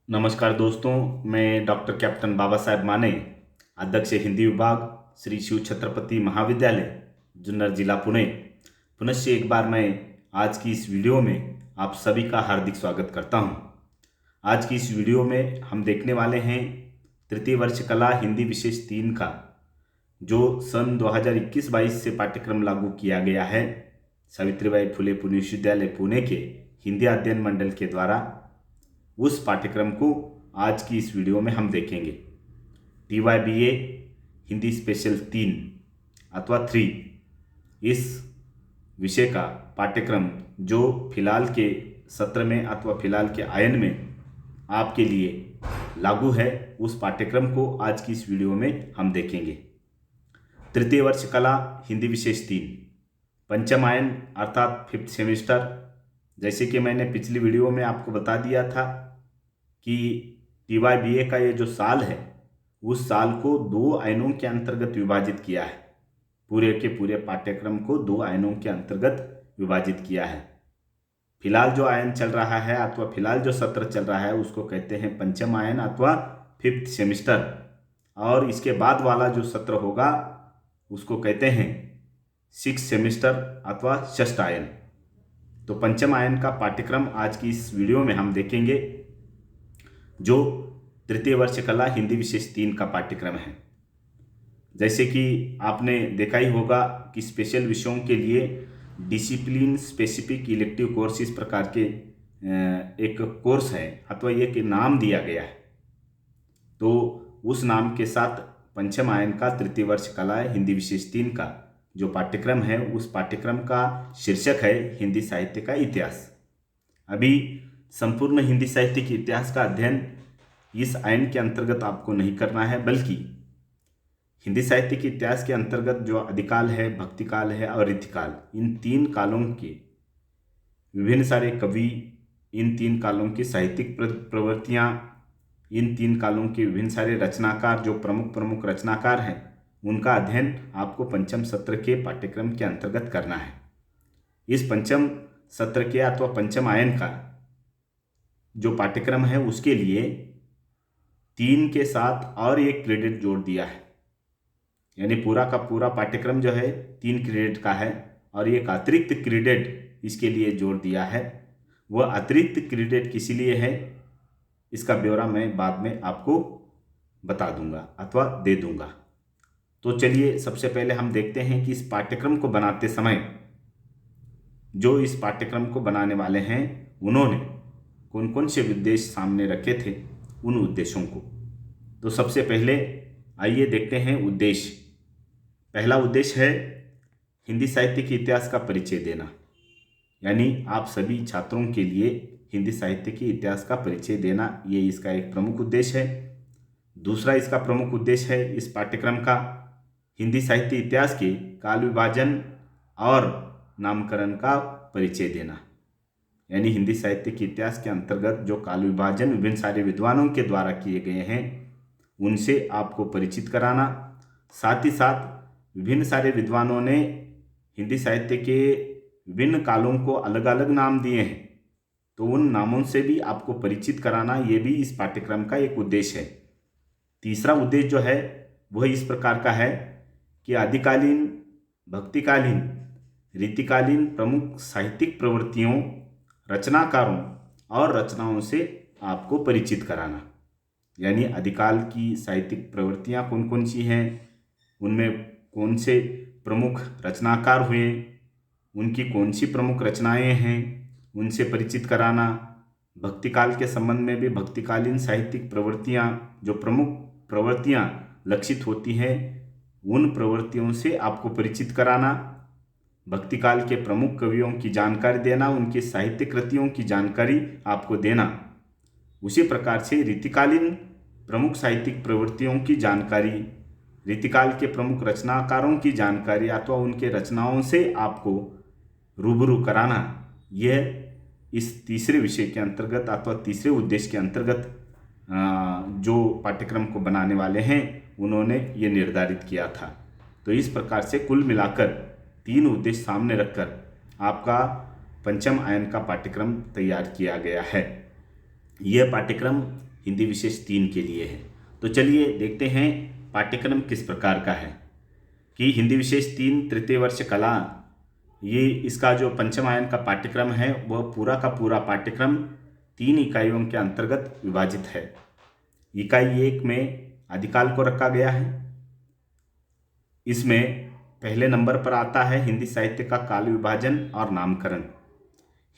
नमस्कार दोस्तों, मैं डॉक्टर कैप्टन बाबा साहेब माने, अध्यक्ष हिंदी विभाग, श्री शिव छत्रपति महाविद्यालय, जुन्नर जिला पुणे। पुनश्च एक बार मैं आज की इस वीडियो में आप सभी का हार्दिक स्वागत करता हूं। आज की इस वीडियो में हम देखने वाले हैं तृतीय वर्ष कला हिंदी विशेष 3 का जो सन 2021-22 से पाठ्यक्रम लागू किया गया है सावित्रीबाई फुले पुणे विश्वविद्यालय पुणे के हिंदी अध्ययन मंडल के द्वारा। उस पाठ्यक्रम को आज की इस वीडियो में हम देखेंगे। TYBA हिंदी स्पेशल 3 अथवा 3 इस विषय का पाठ्यक्रम जो फिलहाल के सत्र में अथवा फिलहाल के आयन में आपके लिए लागू है, उस पाठ्यक्रम को आज की इस वीडियो में हम देखेंगे। तृतीय वर्ष कला हिंदी विशेष 3 पंचम आयन अर्थात 5th सेमेस्टर। जैसे कि मैंने पिछली वीडियो में आपको बता दिया था कि TYBA का ये जो साल है उस साल को 2 आयनों के अंतर्गत विभाजित किया है। पूरे के पूरे पाठ्यक्रम को 2 आयनों के अंतर्गत विभाजित किया है। फिलहाल जो आयन चल रहा है अथवा फिलहाल जो सत्र चल रहा है उसको कहते हैं पंचम आयन अथवा 5th सेमेस्टर, और इसके बाद वाला जो सत्र होगा उसको कहते हैं 6th सेमेस्टर अथवा षष्ठ आयन। तो पंचम आयन का पाठ्यक्रम आज की इस वीडियो में हम देखेंगे जो तृतीय वर्ष कला हिंदी विशेष 3 का पाठ्यक्रम है। जैसे कि आपने देखा ही होगा कि स्पेशल विषयों के लिए डिसिप्लिन स्पेसिफिक इलेक्टिव कोर्स इस प्रकार के एक कोर्स है अथवा एक नाम दिया गया है। तो उस नाम के साथ पंचम आयन का तृतीय वर्ष कला हिंदी विशेष 3 का जो पाठ्यक्रम है उस पाठ्यक्रम का शीर्षक है हिंदी साहित्य का इतिहास। अभी संपूर्ण हिंदी साहित्य के इतिहास का अध्ययन इस आयन के अंतर्गत आपको नहीं करना है, बल्कि हिंदी साहित्य के इतिहास के अंतर्गत जो आदिकाल है, भक्तिकाल है और रीतिकाल, इन 3 कालों के विभिन्न सारे कवि, इन 3 कालों की साहित्यिक प्रवृत्तियाँ, इन 3 कालों के विभिन्न सारे रचनाकार जो प्रमुख प्रमुख रचनाकार हैं उनका अध्ययन आपको पंचम सत्र के पाठ्यक्रम के अंतर्गत करना है। इस पंचम सत्र के अथवा पंचम आयन का जो पाठ्यक्रम है उसके लिए 3 के साथ और एक क्रेडिट जोड़ दिया है, यानी पूरा का पूरा पाठ्यक्रम जो है 3 क्रेडिट का है और एक अतिरिक्त क्रेडिट इसके लिए जोड़ दिया है। वह अतिरिक्त क्रेडिट किस लिए है इसका ब्यौरा मैं बाद में आपको बता दूंगा अथवा दे दूंगा। तो चलिए सबसे पहले हम देखते हैं कि इस पाठ्यक्रम को बनाते समय जो इस पाठ्यक्रम को बनाने वाले हैं उन्होंने कौन कौन से उद्देश्य सामने रखे थे, उन उद्देश्यों को। तो सबसे पहले आइए देखते हैं उद्देश्य। पहला उद्देश्य है हिंदी साहित्य के इतिहास का परिचय देना, यानी आप सभी छात्रों के लिए हिंदी साहित्य के इतिहास का परिचय देना, ये इसका एक प्रमुख उद्देश्य है। दूसरा इसका प्रमुख उद्देश्य है इस पाठ्यक्रम का हिंदी साहित्य इतिहास के काल विभाजन और नामकरण का परिचय देना, यानी हिंदी साहित्य के इतिहास के अंतर्गत जो काल विभाजन विभिन्न सारे विद्वानों के द्वारा किए गए हैं उनसे आपको परिचित कराना। साथ ही साथ विभिन्न सारे विद्वानों ने हिंदी साहित्य के विभिन्न कालों को अलग अलग नाम दिए हैं, तो उन नामों से भी आपको परिचित कराना, ये भी इस पाठ्यक्रम का एक उद्देश्य है। तीसरा उद्देश्य जो है वह इस प्रकार का है कि आदिकालीन, भक्तिकालीन, रीतिकालीन प्रमुख साहित्यिक प्रवृत्तियों, रचनाकारों और रचनाओं से आपको परिचित कराना, यानी आदिकाल की साहित्यिक प्रवृत्तियाँ कौन कौन सी हैं, उनमें कौन से प्रमुख रचनाकार हुए, उनकी कौन सी प्रमुख रचनाएं हैं, उनसे परिचित कराना। भक्तिकाल के संबंध में भी भक्तिकालीन साहित्यिक प्रवृत्तियाँ जो प्रमुख प्रवृत्तियाँ लक्षित होती हैं उन प्रवृत्तियों से आपको परिचित कराना। भक्तिकाल के प्रमुख कवियों की जानकारी देना, उनकी साहित्य कृतियों की जानकारी आपको देना। उसी प्रकार से रीतिकालीन प्रमुख साहित्यिक प्रवृत्तियों की जानकारी, रीतिकाल के प्रमुख रचनाकारों की जानकारी अथवा उनके रचनाओं से आपको रूबरू कराना, यह इस तीसरे विषय के अंतर्गत अथवा तीसरे उद्देश्य के अंतर्गत जो पाठ्यक्रम को बनाने वाले हैं उन्होंने ये निर्धारित किया था। तो इस प्रकार से कुल मिलाकर 3 उद्देश्य सामने रखकर आपका पंचम आयन का पाठ्यक्रम तैयार किया गया है। यह पाठ्यक्रम हिंदी विशेष 3 के लिए है। तो चलिए देखते हैं पाठ्यक्रम किस प्रकार का है कि हिंदी विशेष 3 तृतीय वर्ष कला, ये इसका जो पंचम आयन का पाठ्यक्रम है वह पूरा का पूरा पाठ्यक्रम 3 इकाइयों के अंतर्गत विभाजित है। इकाई 1 में आदिकाल को रखा गया है। इसमें पहले नंबर पर आता है हिंदी साहित्य का काल विभाजन और नामकरण।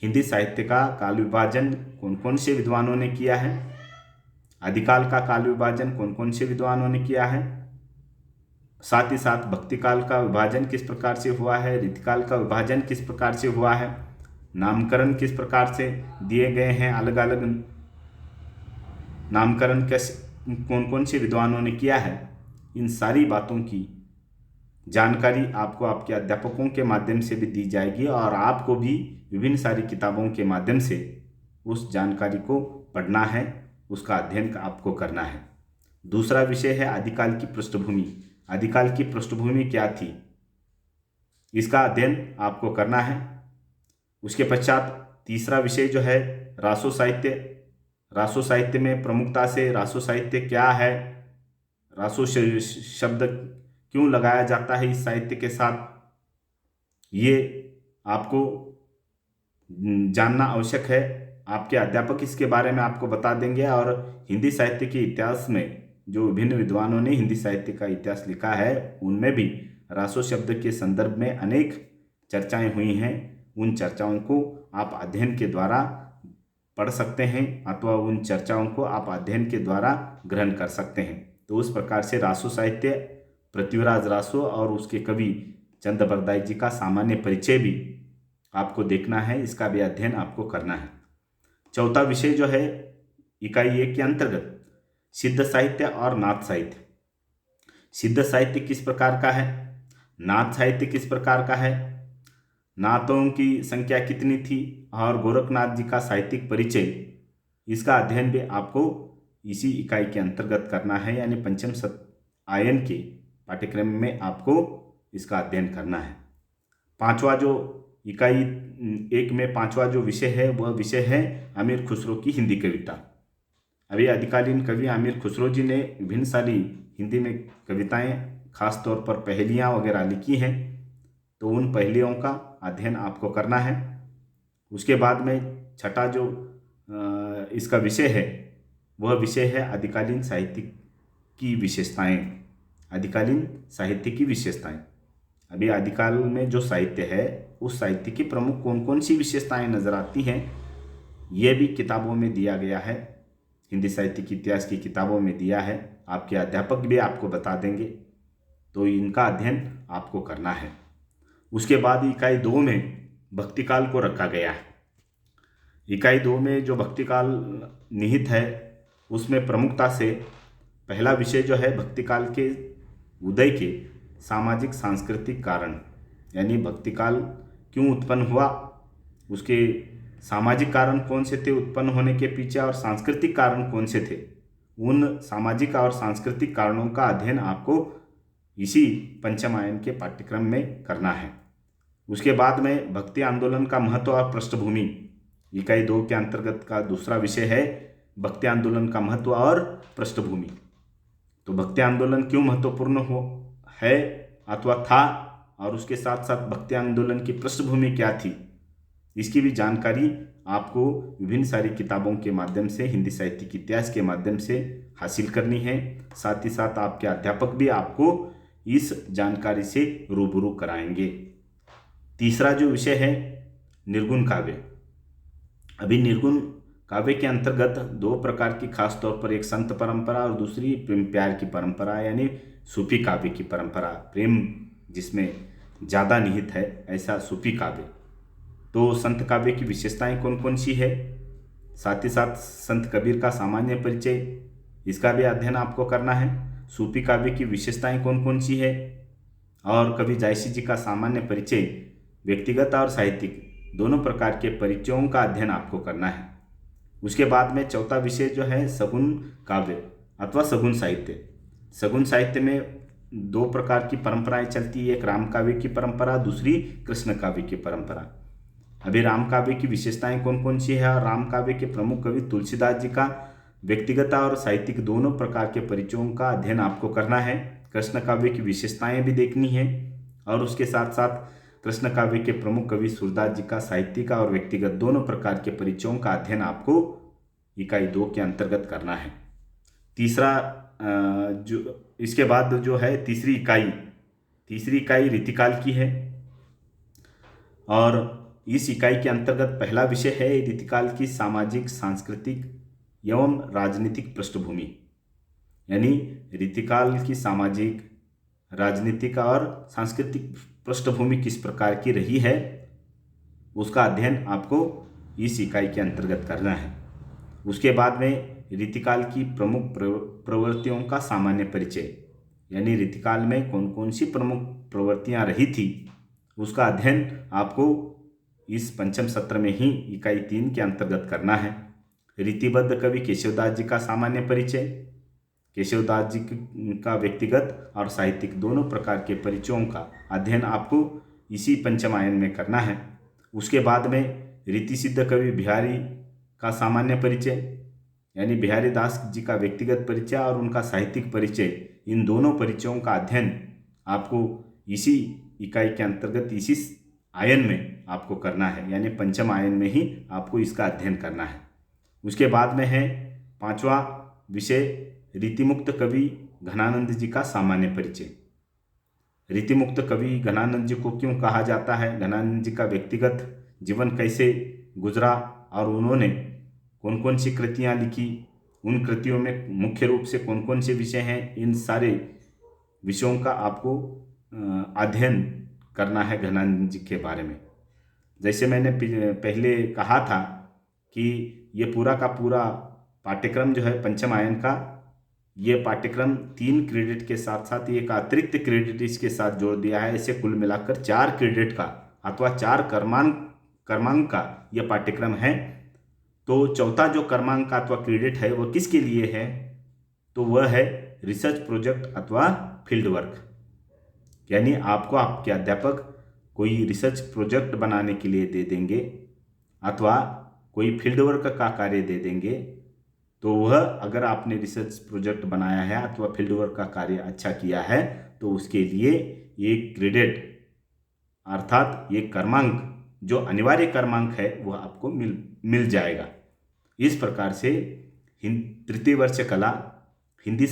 हिंदी साहित्य का काल विभाजन कौन कौन से विद्वानों ने किया है, आदिकाल का काल विभाजन कौन कौन से विद्वानों ने किया है, साथ ही साथ भक्ति काल का विभाजन किस प्रकार से हुआ है, रीतिकाल का विभाजन किस प्रकार से हुआ है, नामकरण किस प्रकार से दिए गए हैं, अलग अलग नामकरण कैसे कौन कौन से विद्वानों ने किया है, इन सारी बातों की जानकारी आपको आपके अध्यापकों के माध्यम से भी दी जाएगी और आपको भी विभिन्न सारी किताबों के माध्यम से उस जानकारी को पढ़ना है, उसका अध्ययन आपको करना है। दूसरा विषय है आदिकाल की पृष्ठभूमि। आदिकाल की पृष्ठभूमि क्या थी, इसका अध्ययन आपको करना है। उसके पश्चात तीसरा विषय जो है रासो साहित्य। रासो साहित्य में प्रमुखता से रासो साहित्य क्या है, रासो शब्द क्यों लगाया जाता है इस साहित्य के साथ, ये आपको जानना आवश्यक है। आपके अध्यापक इसके बारे में आपको बता देंगे और हिंदी साहित्य के इतिहास में जो विभिन्न विद्वानों ने हिंदी साहित्य का इतिहास लिखा है उनमें भी रासो शब्द के संदर्भ में अनेक चर्चाएं हुई हैं। उन चर्चाओं को आप अध्ययन के द्वारा पढ़ सकते हैं अथवा उन चर्चाओं को आप अध्ययन के द्वारा ग्रहण कर सकते हैं। तो उस प्रकार से रासो साहित्य, पृथ्वीराज रासो और उसके कवि चंद बरदाई जी का सामान्य परिचय भी आपको देखना है, इसका भी अध्ययन आपको करना है। चौथा विषय जो है इकाई 1 के अंतर्गत सिद्ध साहित्य और नाथ साहित्य। सिद्ध साहित्य किस प्रकार का है, नाथ साहित्य किस प्रकार का है, नाथों की संख्या कितनी थी और गोरखनाथ जी का साहित्यिक परिचय, इसका अध्ययन भी आपको इसी इकाई के अंतर्गत करना है, यानी पंचम आयन के पाठ्यक्रम में आपको इसका अध्ययन करना है। पांचवा जो इकाई 1 में पांचवा जो विषय है वह विषय है अमीर खुसरो की हिंदी कविता। अभी आदिकालीन कवि अमीर खुसरो जी ने विभिन्न सारी हिंदी में कविताएं, खास तौर पर पहेलियां वगैरह लिखी हैं, तो उन पहेलियों का अध्ययन आपको करना है। उसके बाद में छठा जो इसका विषय है वह विषय है आदिकालीन साहित्य की विशेषताएं। आदिकालीन साहित्य की विशेषताएं, अभी आदिकाल में जो साहित्य है उस साहित्य की प्रमुख कौन कौन सी विशेषताएं नजर आती हैं, यह भी किताबों में दिया गया है, हिंदी साहित्य के इतिहास की किताबों में दिया है। आपके अध्यापक भी आपको बता देंगे, तो इनका अध्ययन आपको करना है। उसके बाद इकाई 2 में भक्तिकाल को रखा गया है। इकाई 2 में जो भक्तिकाल निहित है उसमें प्रमुखता से पहला विषय जो है भक्तिकाल के उदय के सामाजिक सांस्कृतिक कारण, यानी भक्तिकाल क्यों उत्पन्न हुआ, उसके सामाजिक कारण कौन से थे उत्पन्न होने के पीछे और सांस्कृतिक कारण कौन से थे, उन सामाजिक और सांस्कृतिक कारणों का अध्ययन आपको इसी पंचम आयन के पाठ्यक्रम में करना है। उसके बाद में भक्ति आंदोलन का महत्व और पृष्ठभूमि, इकाई 2 के अंतर्गत का दूसरा विषय है भक्ति आंदोलन का महत्व और पृष्ठभूमि। तो भक्ति आंदोलन क्यों महत्वपूर्ण है अथवा था और उसके साथ साथ भक्ति आंदोलन की पृष्ठभूमि क्या थी, इसकी भी जानकारी आपको विभिन्न सारी किताबों के माध्यम से, हिंदी साहित्य के इतिहास के माध्यम से हासिल करनी है। साथ ही साथ आपके अध्यापक भी आपको इस जानकारी से रूबरू कराएंगे। तीसरा जो विषय है निर्गुण काव्य। अभी निर्गुण काव्य के अंतर्गत 2 प्रकार की, खास तौर पर एक संत परंपरा और दूसरी प्रेम प्यार की परंपरा, यानी सूफी काव्य की परंपरा, प्रेम जिसमें ज़्यादा निहित है ऐसा सूफी काव्य। तो संत काव्य की विशेषताएं कौन कौन सी है, साथ ही साथ संत कबीर का सामान्य परिचय, इसका भी अध्ययन आपको करना है। सूफी काव्य की विशेषताएं कौन कौन सी है और कवि जायसी जी का सामान्य परिचय, व्यक्तिगत और साहित्यिक दोनों प्रकार के परिचयों का अध्ययन आपको करना है। उसके बाद में चौथा विषय जो है सगुण काव्य अथवा सगुण साहित्य। सगुण साहित्य में 2 प्रकार की परंपराएं चलती है, एक राम काव्य की परंपरा, दूसरी कृष्ण काव्य की परंपरा। अभी राम काव्य की विशेषताएं कौन कौन सी है और राम काव्य के प्रमुख कवि तुलसीदास जी का व्यक्तिगत और साहित्यिक दोनों प्रकार के परिचयों का अध्ययन आपको करना है। कृष्ण काव्य की विशेषताएं भी देखनी है और उसके साथ साथ कृष्ण काव्य के प्रमुख कवि सूरदास जी का साहित्यिक और व्यक्तिगत दोनों प्रकार के परिचयों का अध्ययन आपको इकाई 2 के अंतर्गत करना है। तीसरा जो इसके बाद जो है तीसरी इकाई रीतिकाल की है और इस इकाई के अंतर्गत पहला विषय है रीतिकाल की सामाजिक, सांस्कृतिक एवं राजनीतिक पृष्ठभूमि। यानी रीतिकाल की सामाजिक, राजनीतिक और सांस्कृतिक पृष्ठभूमि किस प्रकार की रही है उसका अध्ययन आपको इस इकाई के अंतर्गत करना है। उसके बाद में रीतिकाल की प्रमुख प्रवृत्तियों का सामान्य परिचय, यानी रीतिकाल में कौन कौन सी प्रमुख प्रवृत्तियां रही थी उसका अध्ययन आपको इस पंचम सत्र में ही इकाई 3 के अंतर्गत करना है। रीतिबद्ध कवि केशवदास जी का सामान्य परिचय, केशवदास जी का व्यक्तिगत और साहित्यिक दोनों प्रकार के परिचयों का अध्ययन आपको इसी पंचम आयन में करना है। उसके बाद में रीति सिद्ध कवि बिहारी का सामान्य परिचय, यानी बिहारी दास जी का व्यक्तिगत परिचय और उनका साहित्यिक परिचय, इन दोनों परिचयों का अध्ययन आपको इसी इकाई के अंतर्गत इसी आयन में आपको करना है, यानी पंचम आयन में ही आपको इसका अध्ययन करना है। उसके बाद में है 5वां विषय रीतिमुक्त कवि घनानंद जी का सामान्य परिचय। रीतिमुक्त कवि घनानंद जी को क्यों कहा जाता है, घनानंद जी का व्यक्तिगत जीवन कैसे गुजरा और उन्होंने कौन कौन सी कृतियाँ लिखी, उन कृतियों में मुख्य रूप से कौन कौन से विषय हैं, इन सारे विषयों का आपको अध्ययन करना है घनानंद जी के बारे में। जैसे मैंने पहले कहा था कि ये पूरा का पूरा पाठ्यक्रम जो है पंचम आयन का, ये पाठ्यक्रम 3 क्रेडिट के साथ साथ एक अतिरिक्त क्रेडिट इसके साथ जोड़ दिया है। ऐसे कुल मिलाकर 4 क्रेडिट का अथवा 4 क्रमांक का यह पाठ्यक्रम है। तो चौथा जो क्रमांक का अथवा क्रेडिट है वह किसके लिए है, तो वह है रिसर्च प्रोजेक्ट अथवा फील्ड वर्क। यानी आपको आपके अध्यापक कोई रिसर्च प्रोजेक्ट बनाने के लिए दे देंगे अथवा कोई फील्ड वर्क का कार्य दे देंगे, तो वह अगर आपने रिसर्च प्रोजेक्ट बनाया है अथवा फील्ड वर्क का कार्य अच्छा किया है तो उसके लिए एक क्रेडिट अर्थात एक क्रमांक जो अनिवार्य क्रमांक है वह आपको मिल जाएगा। इस प्रकार से तृतीय वर्ष कला हिंदी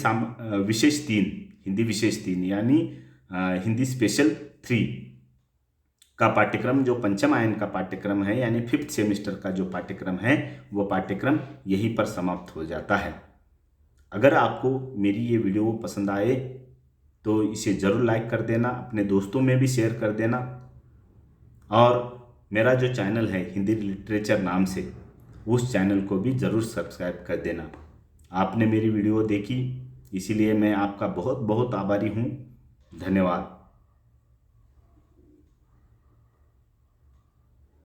विशेष 3 यानी हिंदी स्पेशल 3 का पाठ्यक्रम जो पंचम आयन का पाठ्यक्रम है, यानी 5th सेमेस्टर का जो पाठ्यक्रम है वो पाठ्यक्रम यहीं पर समाप्त हो जाता है। अगर आपको मेरी ये वीडियो पसंद आए तो इसे ज़रूर लाइक कर देना, अपने दोस्तों में भी शेयर कर देना और मेरा जो चैनल है हिंदी लिटरेचर नाम से, उस चैनल को भी ज़रूर सब्सक्राइब कर देना। आपने मेरी वीडियो देखी इसीलिए मैं आपका बहुत बहुत आभारी हूँ। धन्यवाद।